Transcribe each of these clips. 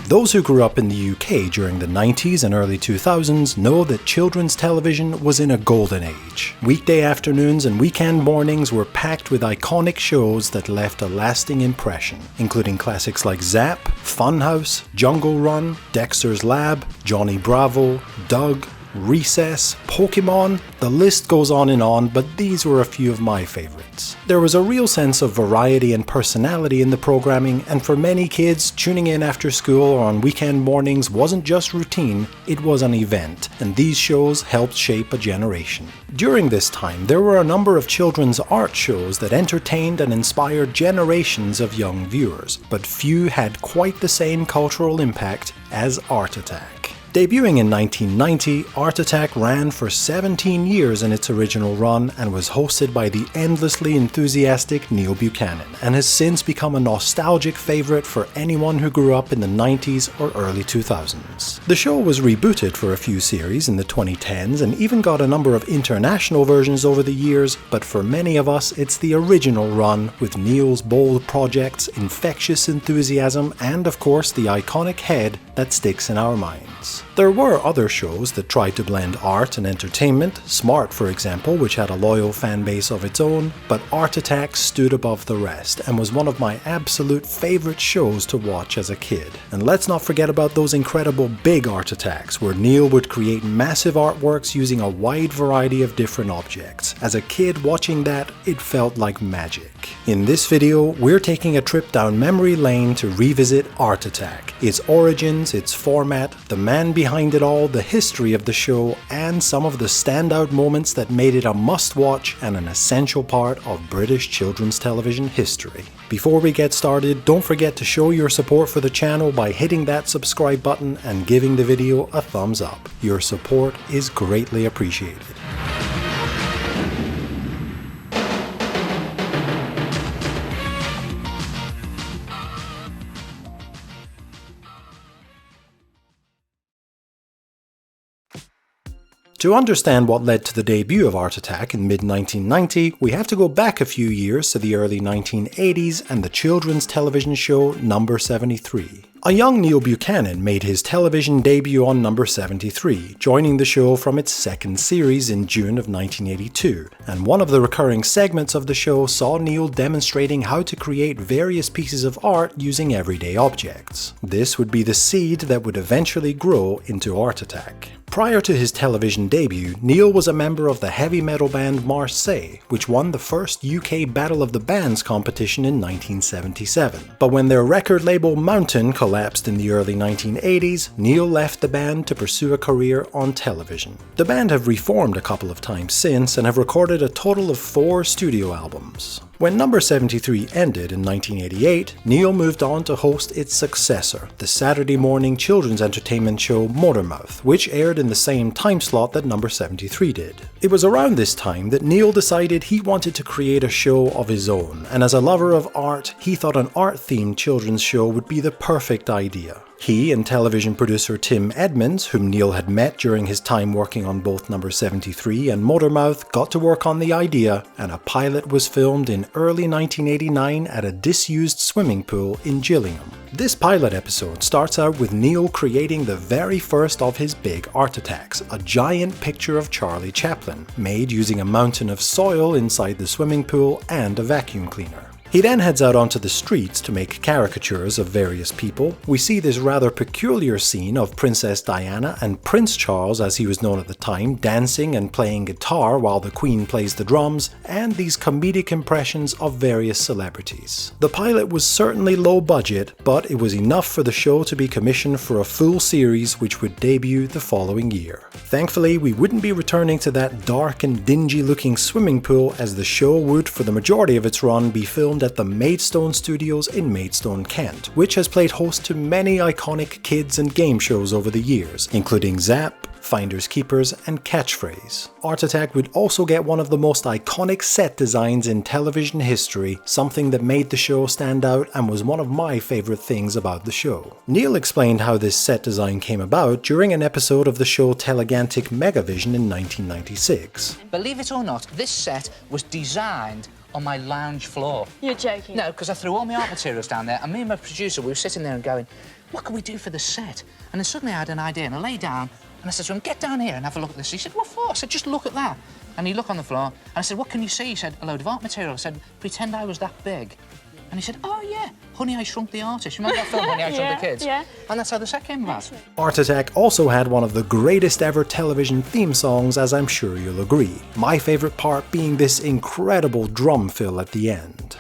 Those who grew up in the UK during the 90s and early 2000s know that children's television was in a golden age. Weekday afternoons and weekend mornings were packed with iconic shows that left a lasting impression, including classics like Zap, Funhouse, Jungle Run, Dexter's Lab, Johnny Bravo, Doug, Recess, Pokemon, the list goes on, but these were a few of my favorites. There was a real sense of variety and personality in the programming, and for many kids, tuning in after school or on weekend mornings wasn't just routine, it was an event, and these shows helped shape a generation. During this time, there were a number of children's art shows that entertained and inspired generations of young viewers, but few had quite the same cultural impact as Art Attack. Debuting in 1990, Art Attack ran for 17 years in its original run and was hosted by the endlessly enthusiastic Neil Buchanan, and has since become a nostalgic favorite for anyone who grew up in the 90s or early 2000s. The show was rebooted for a few series in the 2010s and even got a number of international versions over the years, but for many of us it's the original run with Neil's bold projects, infectious enthusiasm, and of course the iconic head that sticks in our minds. There were other shows that tried to blend art and entertainment, Smart for example, which had a loyal fan base of its own, but Art Attack stood above the rest and was one of my absolute favorite shows to watch as a kid. And let's not forget about those incredible big Art Attacks, where Neil would create massive artworks using a wide variety of different objects. As a kid watching that, it felt like magic. In this video, we're taking a trip down memory lane to revisit Art Attack, its origins, its format, the man behind it all, the history of the show, and some of the standout moments that made it a must-watch and an essential part of British children's television history. Before we get started, don't forget to show your support for the channel by hitting that subscribe button and giving the video a thumbs up. Your support is greatly appreciated. To understand what led to the debut of Art Attack in mid-1990, we have to go back a few years to the early 1980s and the children's television show Number 73. A young Neil Buchanan made his television debut on Number 73, joining the show from its second series in June of 1982, and one of the recurring segments of the show saw Neil demonstrating how to create various pieces of art using everyday objects. This would be the seed that would eventually grow into Art Attack. Prior to his television debut, Neil was a member of the heavy metal band Marseille, which won the first UK Battle of the Bands competition in 1977. But when their record label Mountain collapsed in the early 1980s, Neil left the band to pursue a career on television. The band have reformed a couple of times since and have recorded a total of 4 studio albums. When Number 73 ended in 1988, Neil moved on to host its successor, the Saturday morning children's entertainment show Motormouth, which aired in the same time slot that Number 73 did. It was around this time that Neil decided he wanted to create a show of his own, and as a lover of art, he thought an art-themed children's show would be the perfect idea. He and television producer Tim Edmonds, whom Neil had met during his time working on both Number 73 and Motormouth, got to work on the idea, and a pilot was filmed in early 1989 at a disused swimming pool in Gillingham. This pilot episode starts out with Neil creating the very first of his big Art Attacks, a giant picture of Charlie Chaplin, made using a mountain of soil inside the swimming pool and a vacuum cleaner. He then heads out onto the streets to make caricatures of various people. We see this rather peculiar scene of Princess Diana and Prince Charles, as he was known at the time, dancing and playing guitar while the Queen plays the drums, and these comedic impressions of various celebrities. The pilot was certainly low budget, but it was enough for the show to be commissioned for a full series which would debut the following year. Thankfully, we wouldn't be returning to that dark and dingy looking swimming pool, as the show would, for the majority of its run, be filmed at the Maidstone Studios in Maidstone, Kent, which has played host to many iconic kids and game shows over the years, including Zap, Finders Keepers, and Catchphrase. Art Attack would also get one of the most iconic set designs in television history, something that made the show stand out and was one of my favorite things about the show. Neil explained how this set design came about during an episode of the show Telegantic Megavision in 1996. Believe it or not, this set was designed on my lounge floor. You're joking? No, because I threw all my art materials down there, and me and my producer, we were sitting there and going, what can we do for the set? And then suddenly I had an idea, and I lay down, and I said to him, get down here and have a look at this. He said, what for? I said, just look at that. And he looked on the floor, and I said, what can you see? He said, a load of art material. I said, pretend I was that big. And he said, oh yeah, Honey, I Shrunk the Artist. You remember that film, Honey, I Shrunk the Kids? Yeah. And that's how the set came about. Art Attack also had one of the greatest ever television theme songs, as I'm sure you'll agree. My favourite part being this incredible drum fill at the end.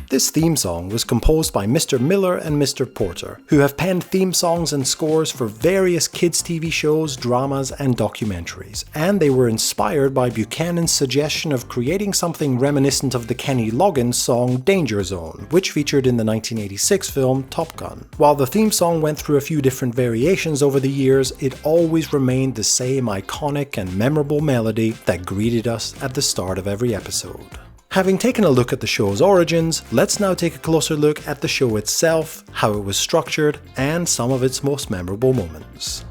This theme song was composed by Mr. Miller and Mr. Porter, who have penned theme songs and scores for various kids' TV shows, dramas, and documentaries, and they were inspired by Buchanan's suggestion of creating something reminiscent of the Kenny Loggins song Danger Zone, which featured in the 1986 film Top Gun. While the theme song went through a few different variations over the years, it always remained the same iconic and memorable melody that greeted us at the start of every episode. Having taken a look at the show's origins, let's now take a closer look at the show itself, how it was structured, and some of its most memorable moments.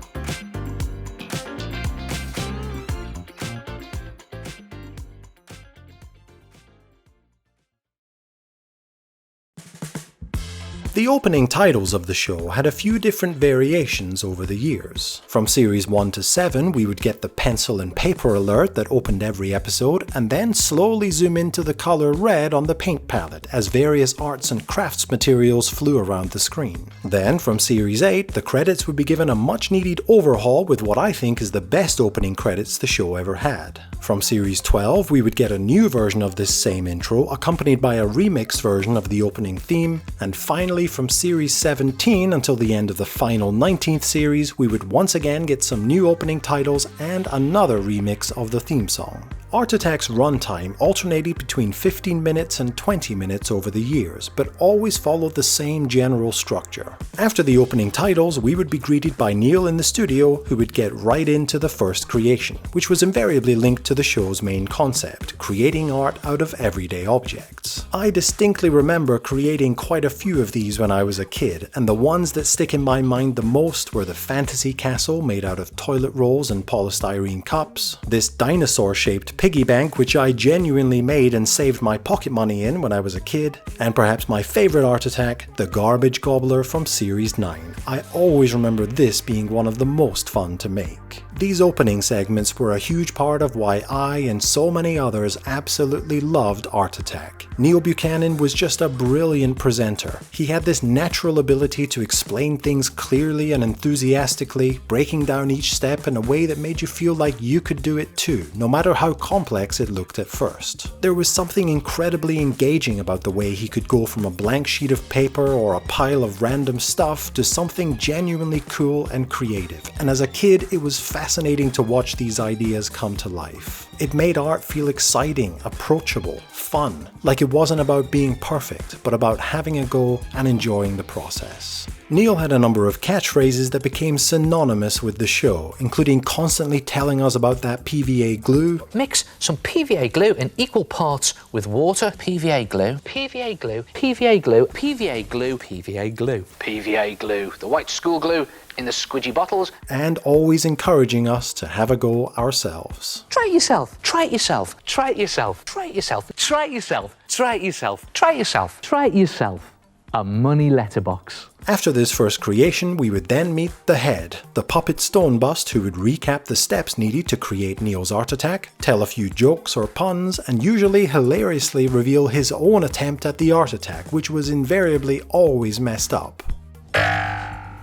The opening titles of the show had a few different variations over the years. From series 1 to 7, we would get the pencil and paper alert that opened every episode, and then slowly zoom into the color red on the paint palette as various arts and crafts materials flew around the screen. Then, from series 8, the credits would be given a much needed overhaul with what I think is the best opening credits the show ever had. From series 12, we would get a new version of this same intro, accompanied by a remixed version of the opening theme, and finally from series 17 until the end of the final 19th series, we would once again get some new opening titles and another remix of the theme song. Art Attack's runtime alternated between 15 minutes and 20 minutes over the years, but always followed the same general structure. After the opening titles, we would be greeted by Neil in the studio, who would get right into the first creation, which was invariably linked to the show's main concept, creating art out of everyday objects. I distinctly remember creating quite a few of these when I was a kid, and the ones that stick in my mind the most were the fantasy castle made out of toilet rolls and polystyrene cups, this dinosaur-shaped piggy bank which I genuinely made and saved my pocket money in when I was a kid, and perhaps my favourite Art Attack, the garbage gobbler from series 9. I always remember this being one of the most fun to make. These opening segments were a huge part of why I and so many others absolutely loved Art Attack. Neil Buchanan was just a brilliant presenter. He had this natural ability to explain things clearly and enthusiastically, breaking down each step in a way that made you feel like you could do it too, no matter how complex it looked at first. There was something incredibly engaging about the way he could go from a blank sheet of paper or a pile of random stuff to something genuinely cool and creative, and as a kid it was fascinating to watch these ideas come to life. It made art feel exciting, approachable, fun, like it wasn't about being perfect, but about having a go and enjoying the process. Neil had a number of catchphrases that became synonymous with the show, including constantly telling us about that PVA glue. Mix some PVA glue in equal parts with water. PVA glue, PVA glue, PVA glue, PVA glue, PVA glue, PVA glue. The white school glue in the squidgy bottles. And always encouraging us to have a go ourselves. Try it yourself, try it yourself, try it yourself, try it yourself, try it yourself, try it yourself, try it yourself, try it yourself. A money letterbox. After this first creation, we would then meet the head, the puppet stone bust who would recap the steps needed to create Neil's Art Attack, tell a few jokes or puns, and usually hilariously reveal his own attempt at the Art Attack, which was invariably always messed up.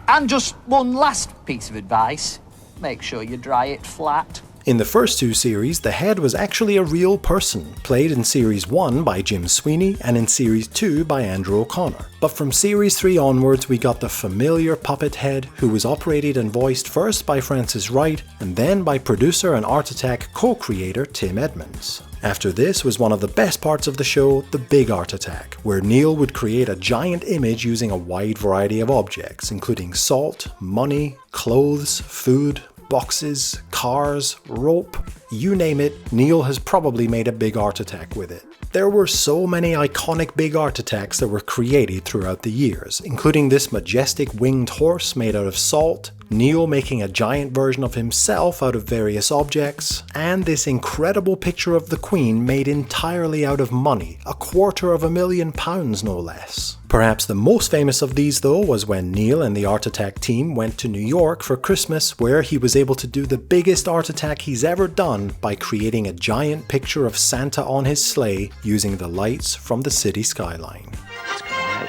And just one last piece of advice, make sure you dry it flat. In the first two series, the head was actually a real person, played in Series 1 by Jim Sweeney and in Series 2 by Andrew O'Connor. But from Series 3 onwards, we got the familiar puppet head, who was operated and voiced first by Francis Wright and then by producer and Art Attack co-creator Tim Edmonds. After this was one of the best parts of the show, the Big Art Attack, where Neil would create a giant image using a wide variety of objects, including salt, money, clothes, food, boxes, cars, rope, you name it, Neil has probably made a Big Art Attack with it. There were so many iconic Big Art Attacks that were created throughout the years, including this majestic winged horse made out of salt, Neil making a giant version of himself out of various objects, and this incredible picture of the Queen made entirely out of money, £250,000 no less. Perhaps the most famous of these though was when Neil and the Art Attack team went to New York for Christmas, where he was able to do the biggest art attack he's ever done by creating a giant picture of Santa on his sleigh using the lights from the city skyline.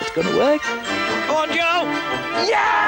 It's gonna work. Come on, Joe! Yeah!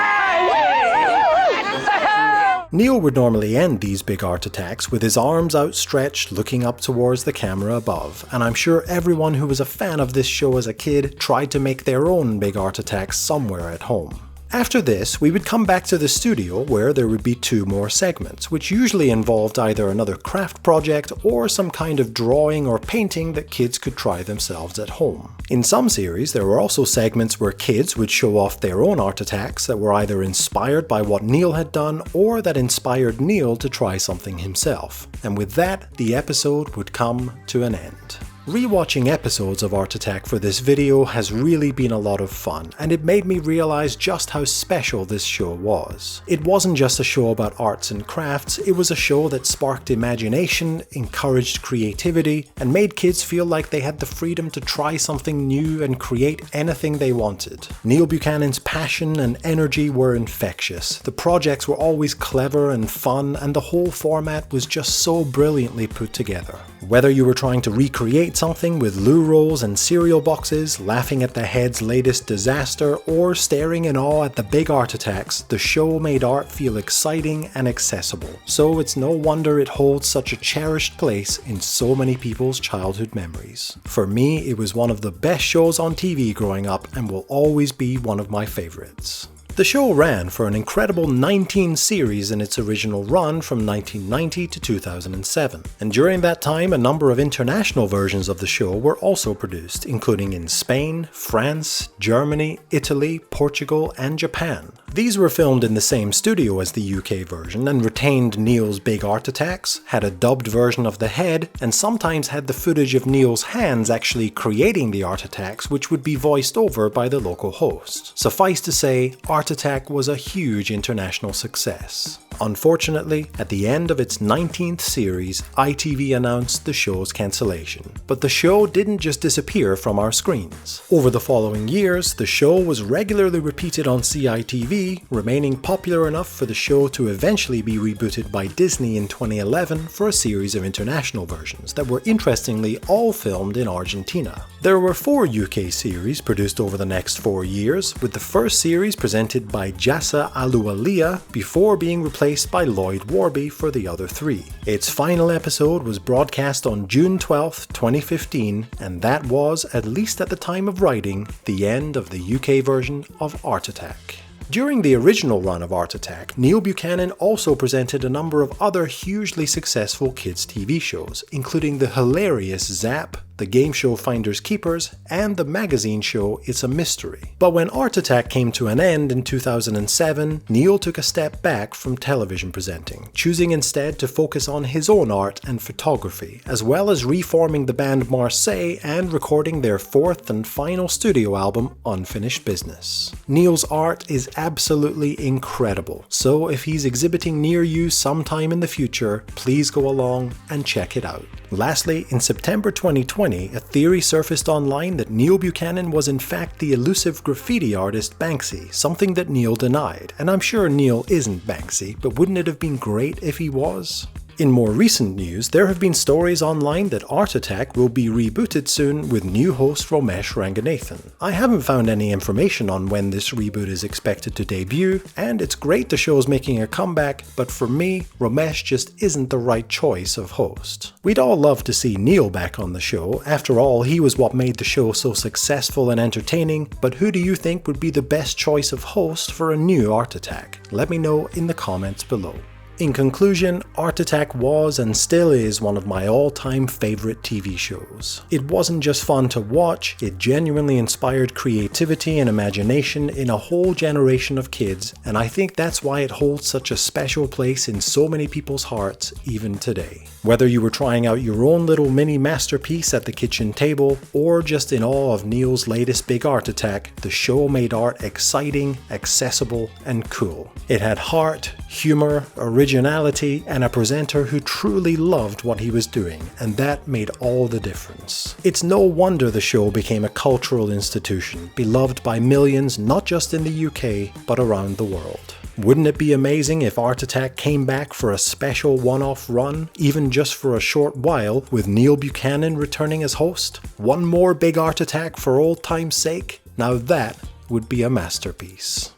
Neil would normally end these big art attacks with his arms outstretched looking up towards the camera above, and I'm sure everyone who was a fan of this show as a kid tried to make their own big art attacks somewhere at home. After this, we would come back to the studio where there would be 2 more segments, which usually involved either another craft project or some kind of drawing or painting that kids could try themselves at home. In some series, there were also segments where kids would show off their own art attacks that were either inspired by what Neil had done or that inspired Neil to try something himself. And with that, the episode would come to an end. Rewatching episodes of Art Attack for this video has really been a lot of fun, and it made me realize just how special this show was. It wasn't just a show about arts and crafts, it was a show that sparked imagination, encouraged creativity, and made kids feel like they had the freedom to try something new and create anything they wanted. Neil Buchanan's passion and energy were infectious, the projects were always clever and fun, and the whole format was just so brilliantly put together. Whether you were trying to recreate something with loo rolls and cereal boxes, laughing at the head's latest disaster, or staring in awe at the big art attacks, the show made art feel exciting and accessible. So it's no wonder it holds such a cherished place in so many people's childhood memories. For me, it was one of the best shows on TV growing up and will always be one of my favorites. The show ran for an incredible 19 series in its original run from 1990 to 2007, and during that time a number of international versions of the show were also produced, including in Spain, France, Germany, Italy, Portugal, and Japan. These were filmed in the same studio as the UK version and retained Neil's big art attacks, had a dubbed version of the head, and sometimes had the footage of Neil's hands actually creating the art attacks, which would be voiced over by the local host. Suffice to say, Art Attack was a huge international success. Unfortunately, at the end of its 19th series, ITV announced the show's cancellation. But the show didn't just disappear from our screens. Over the following years, the show was regularly repeated on CITV, remaining popular enough for the show to eventually be rebooted by Disney in 2011 for a series of international versions that were interestingly all filmed in Argentina. There were 4 UK series produced over the next 4 years, with the first series presented by Jassa Aluwalia before being replaced by Lloyd Warby for the other 3. Its final episode was broadcast on June 12, 2015, and that was, at least at the time of writing, the end of the UK version of Art Attack. During the original run of Art Attack, Neil Buchanan also presented a number of other hugely successful kids' TV shows, including the hilarious Zap, the game show Finders Keepers, and the magazine show It's a Mystery. But when Art Attack came to an end in 2007, Neil took a step back from television presenting, choosing instead to focus on his own art and photography, as well as reforming the band Marseille and recording their 4th and final studio album, Unfinished Business. Neil's art is absolutely incredible, so if he's exhibiting near you sometime in the future, please go along and check it out. Lastly, in September 2020, a theory surfaced online that Neil Buchanan was in fact the elusive graffiti artist Banksy, something that Neil denied, and I'm sure Neil isn't Banksy, but wouldn't it have been great if he was? In more recent news, there have been stories online that Art Attack will be rebooted soon with new host Romesh Ranganathan. I haven't found any information on when this reboot is expected to debut, and it's great the show's making a comeback, but for me, Romesh just isn't the right choice of host. We'd all love to see Neil back on the show, after all he was what made the show so successful and entertaining, but who do you think would be the best choice of host for a new Art Attack? Let me know in the comments below. In conclusion, Art Attack was and still is one of my all-time favorite TV shows. It wasn't just fun to watch, it genuinely inspired creativity and imagination in a whole generation of kids, and I think that's why it holds such a special place in so many people's hearts even today. Whether you were trying out your own little mini masterpiece at the kitchen table, or just in awe of Neil's latest big art attack, the show made art exciting, accessible, and cool. It had heart, humor, originality, and a presenter who truly loved what he was doing, and that made all the difference. It's no wonder the show became a cultural institution, beloved by millions not just in the UK, but around the world. Wouldn't it be amazing if Art Attack came back for a special one-off run, even just for a short while, with Neil Buchanan returning as host? One more big Art Attack for old time's sake? Now that would be a masterpiece.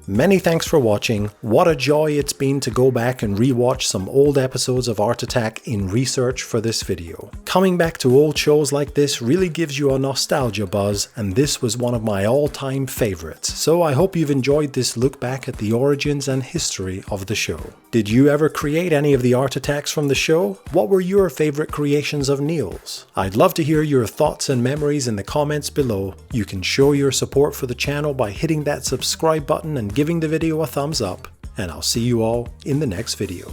Many thanks for watching. What a joy it's been to go back and rewatch some old episodes of Art Attack in research for this video. Coming back to old shows like this really gives you a nostalgia buzz, and this was one of my all-time favorites, so I hope you've enjoyed this look back at the origins and history of the show. Did you ever create any of the art attacks from the show? What were your favorite creations of Neil's? I'd love to hear your thoughts and memories in the comments below. You can show your support for the channel by hitting that subscribe button and giving the video a thumbs up, and I'll see you all in the next video.